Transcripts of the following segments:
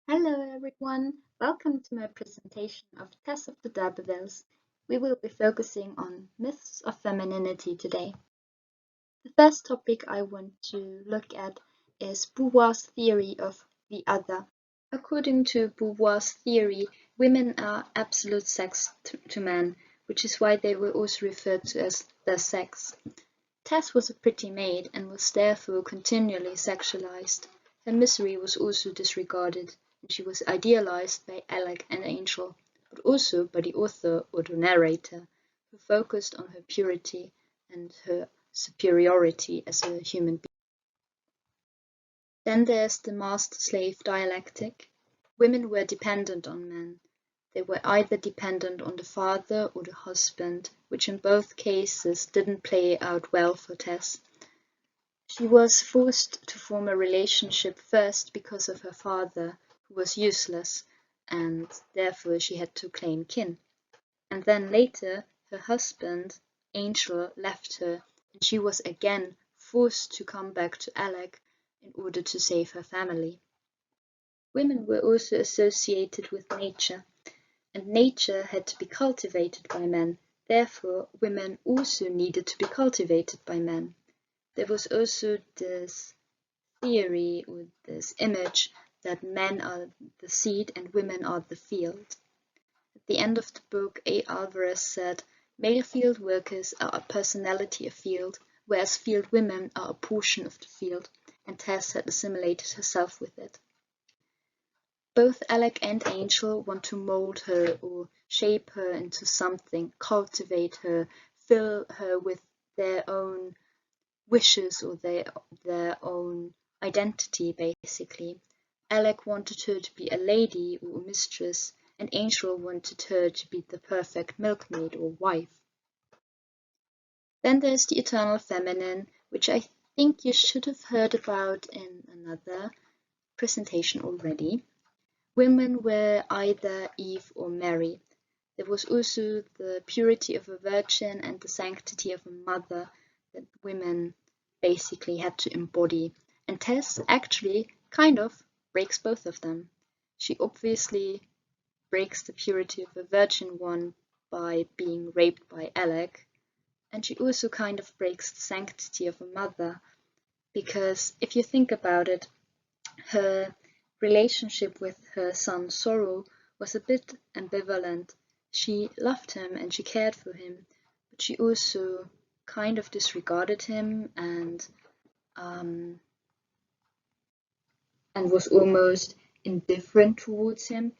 Hello everyone, welcome to my presentation of Tess of the Urbervilles. We will be focusing on myths of femininity today. The first topic I want to look at is Beauvoir's theory of the other. According to Beauvoir's theory, women are absolute sex to men, which is why they were also referred to as their sex. Tess was a pretty maid and was therefore continually sexualized. Her misery was also disregarded, and she was idealized by Alec and Angel, but also by the author or the narrator, who focused on her purity and her superiority as a human being. Then there's the master-slave dialectic. Women were dependent on men. They were either dependent on the father or the husband, which in both cases didn't play out well for Tess. She was forced to form a relationship first because of her father, who was useless, and therefore she had to claim kin. And then later, her husband, Angel, left her, and she was again forced to come back to Alec in order to save her family. Women were also associated with nature, and nature had to be cultivated by men. Therefore, women also needed to be cultivated by men. There was also this theory or this image that men are the seed and women are the field. At the end of the book, A. Alvarez said, "Male field workers are a personality afield, whereas field women are a portion of the field," and Tess had assimilated herself with it. Both Alec and Angel want to mold her or shape her into something, cultivate her, fill her with their own wishes or their own identity, basically. Alec wanted her to be a lady or a mistress, and Angel wanted her to be the perfect milkmaid or wife. Then there's the eternal feminine, which I think you should have heard about in another presentation already. Women were either Eve or Mary. There was also the purity of a virgin and the sanctity of a mother that women basically had to embody. And Tess actually kind of breaks both of them. She obviously breaks the purity of a virgin one by being raped by Alec, and she also kind of breaks the sanctity of a mother, because if you think about it, her relationship with her son Sorrow was a bit ambivalent. She loved him and she cared for him, but she also kind of disregarded him and was almost indifferent towards him.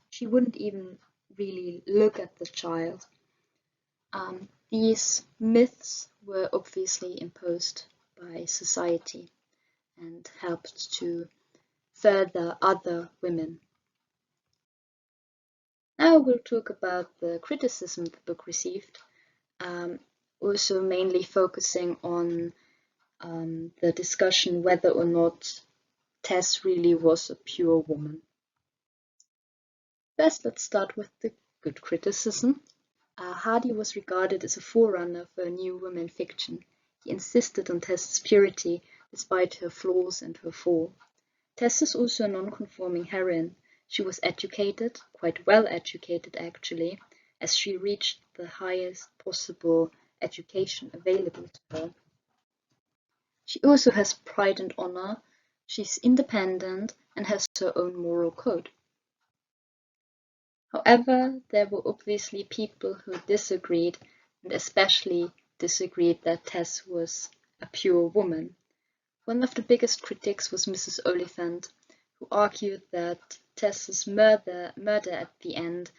She wouldn't even really look at the child. These myths were obviously imposed by society and helped to further other women. Now we'll talk about the criticism the book received, also mainly focusing on the discussion whether or not Tess really was a pure woman. First, let's start with the good criticism. Hardy was regarded as a forerunner for a new women fiction. He insisted on Tess's purity despite her flaws and her fall. Tess is also a non-conforming heroine. She was educated, quite well educated actually, as she reached the highest possible education available to her. She also has pride and honor. She's independent and has her own moral code. However, there were obviously people who disagreed, and especially disagreed that Tess was a pure woman. One of the biggest critics was Mrs. Oliphant, who argued that Tess's murder at the end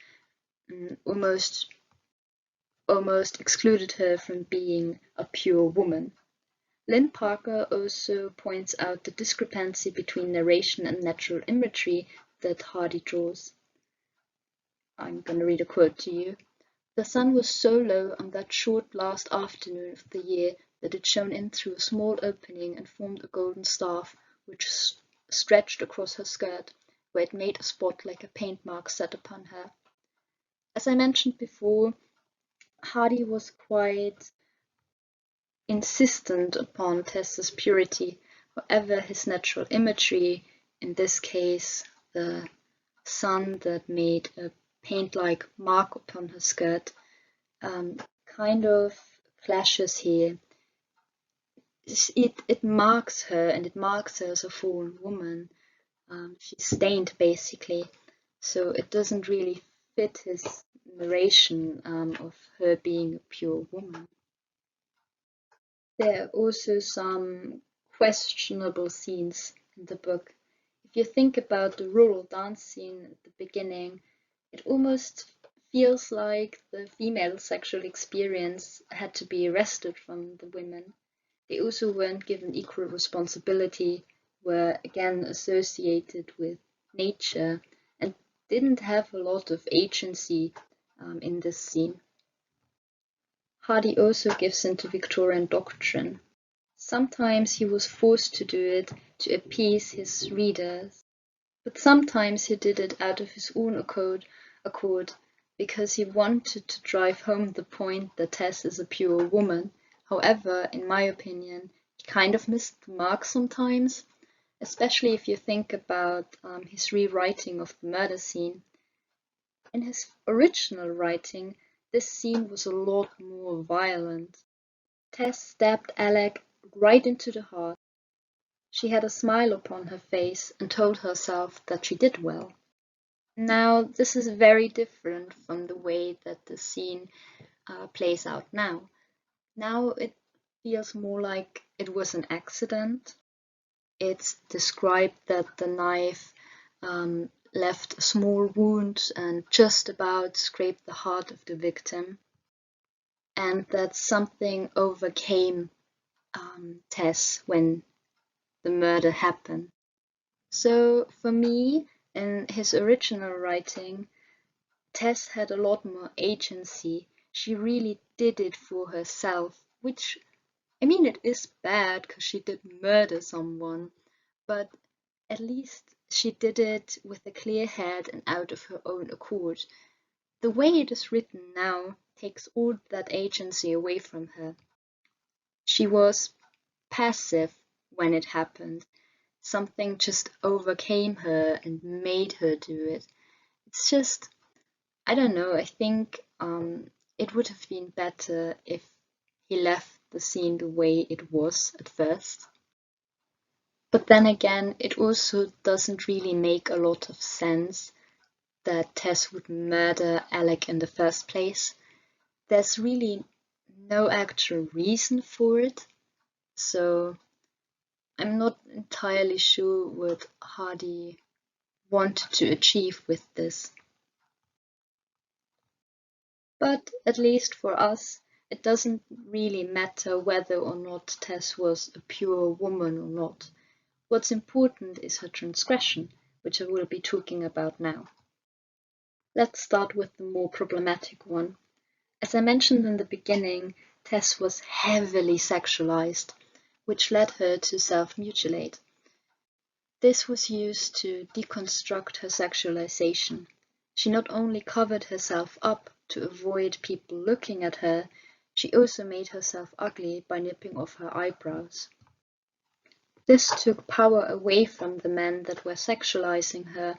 almost excluded her from being a pure woman. Lynn Parker also points out the discrepancy between narration and natural imagery that Hardy draws. I'm going to read a quote to you. "The sun was so low on that short last afternoon of the year that it shone in through a small opening and formed a golden staff which stretched across her skirt, where it made a spot like a paint mark set upon her." As I mentioned before, Hardy was quite insistent upon Tess's purity. However, his natural imagery, in this case the sun that made a paint-like mark upon her skirt kind of clashes here. It marks her, and it marks her as a fallen woman. She's stained basically, so it doesn't really fit his narration of her being a pure woman. There are also some questionable scenes in the book. If you think about the rural dance scene at the beginning, it almost feels like the female sexual experience had to be wrested from the women. They also weren't given equal responsibility, were again associated with nature, and didn't have a lot of agency in this scene. Hardy also gives into Victorian doctrine. Sometimes he was forced to do it to appease his readers, but sometimes he did it out of his own accord because he wanted to drive home the point that Tess is a pure woman. However, in my opinion, he kind of missed the mark sometimes, especially if you think about his rewriting of the murder scene. In his original writing, this scene was a lot more violent. Tess stabbed Alec right into the heart. She had a smile upon her face and told herself that she did well. Now, this is very different from the way that the scene plays out now. Now it feels more like it was an accident. It's described that the knife left a small wound and just about scraped the heart of the victim, and that something overcame Tess when the murder happened. So for me, in his original writing, Tess had a lot more agency. She really did it for herself, which, I mean, it is bad because she did murder someone, but at least she did it with a clear head and out of her own accord. The way it is written now takes all that agency away from her. She was passive when it happened. Something just overcame her and made her do it. It's just, I don't know, I think it would have been better if he left the scene the way it was at first. But then again, it also doesn't really make a lot of sense that Tess would murder Alec in the first place. There's really no actual reason for it, so I'm not entirely sure what Hardy wanted to achieve with this. But at least for us, it doesn't really matter whether or not Tess was a pure woman or not. What's important is her transgression, which I will be talking about now. Let's start with the more problematic one. As I mentioned in the beginning, Tess was heavily sexualized, which led her to self-mutilate. This was used to deconstruct her sexualization. She not only covered herself up to avoid people looking at her, she also made herself ugly by nipping off her eyebrows. This took power away from the men that were sexualizing her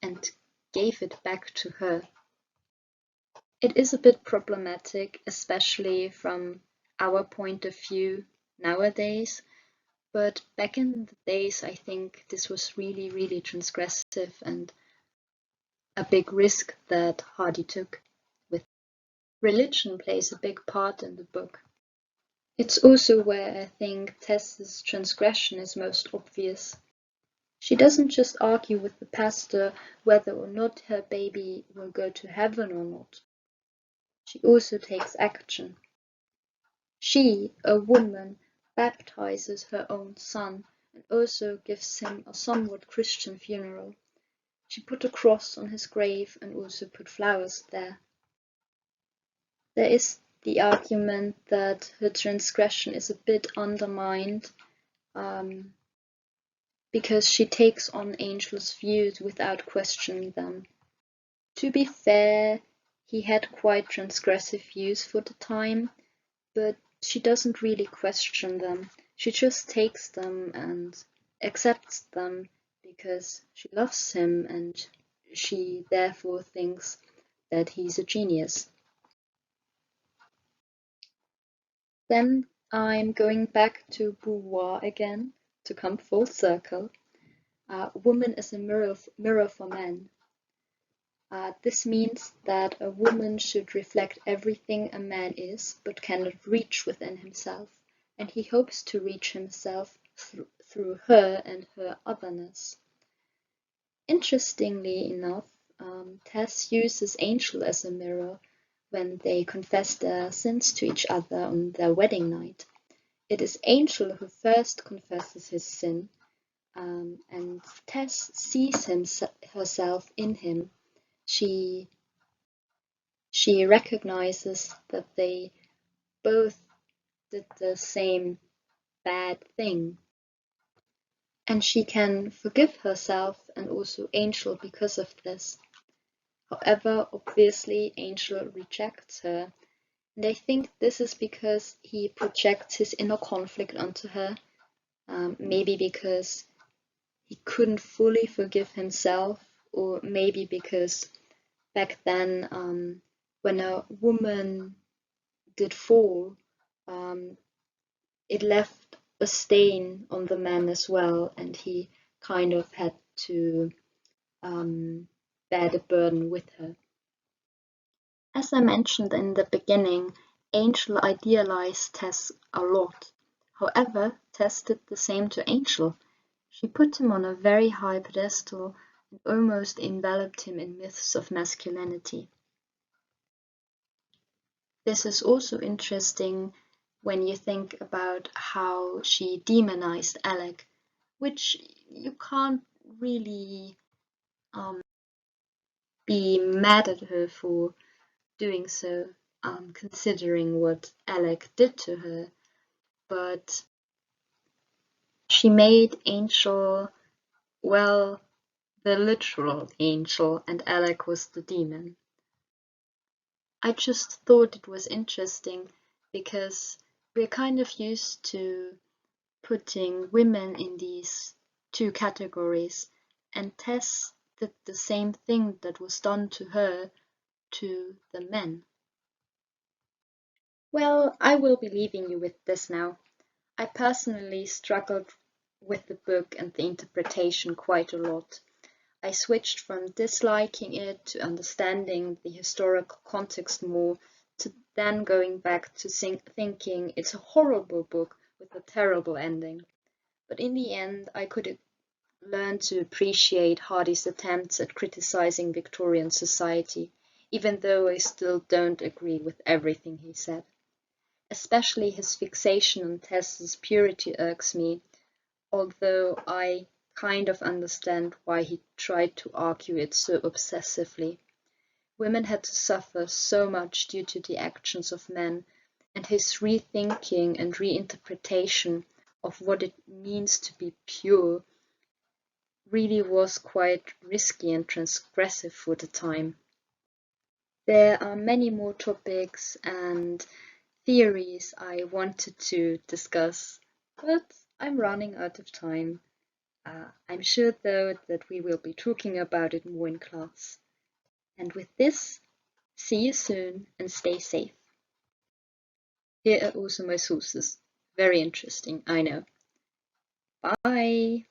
and gave it back to her. It is a bit problematic, especially from our point of view nowadays, but back in the days, I think this was really, really transgressive and a big risk that Hardy took with. Religion plays a big part in the book. It's also where I think Tess's transgression is most obvious. She doesn't just argue with the pastor whether or not her baby will go to heaven or not. She also takes action. She, a woman, baptizes her own son and also gives him a somewhat Christian funeral. She put a cross on his grave and also put flowers there. There is the argument that her transgression is a bit undermined because she takes on angels' views without questioning them. To be fair, he had quite transgressive views for the time, but she doesn't really question them. She just takes them and accepts them because she loves him and she therefore thinks that he's a genius. Then I'm going back to Beauvoir again to come full circle. Woman is a mirror for men. This means that a woman should reflect everything a man is, but cannot reach within himself, and he hopes to reach himself through her and her otherness. Interestingly enough, Tess uses Angel as a mirror when they confess their sins to each other on their wedding night. It is Angel who first confesses his sin, and Tess sees herself in him. She recognizes that they both did the same bad thing, and she can forgive herself and also Angel because of this. However, obviously Angel rejects her, and I think this is because he projects his inner conflict onto her, maybe because he couldn't fully forgive himself, or maybe because back then, when a woman did fall, it left a stain on the man as well, and he kind of had to bear the burden with her. As I mentioned in the beginning, Angel idealized Tess a lot. However, Tess did the same to Angel. She put him on a very high pedestal and almost enveloped him in myths of masculinity. This is also interesting when you think about how she demonized Alec, which you can't really be mad at her for doing so, considering what Alec did to her. But she made Angel, well, the literal angel, and Alec was the demon. I just thought it was interesting because we're kind of used to putting women in these two categories, and Tess did the same thing that was done to her to the men. Well, I will be leaving you with this now. I personally struggled with the book and the interpretation quite a lot. I switched from disliking it to understanding the historical context more, to then going back to thinking it's a horrible book with a terrible ending. But in the end, I could learn to appreciate Hardy's attempts at criticizing Victorian society, even though I still don't agree with everything he said. Especially his fixation on Tess's purity irks me, although I kind of understand why he tried to argue it so obsessively. Women had to suffer so much due to the actions of men, and his rethinking and reinterpretation of what it means to be pure really was quite risky and transgressive for the time. There are many more topics and theories I wanted to discuss, but I'm running out of time. I'm sure though that we will be talking about it more in class. And with this, see you soon and stay safe. Here are also my sources. Very interesting, I know. Bye!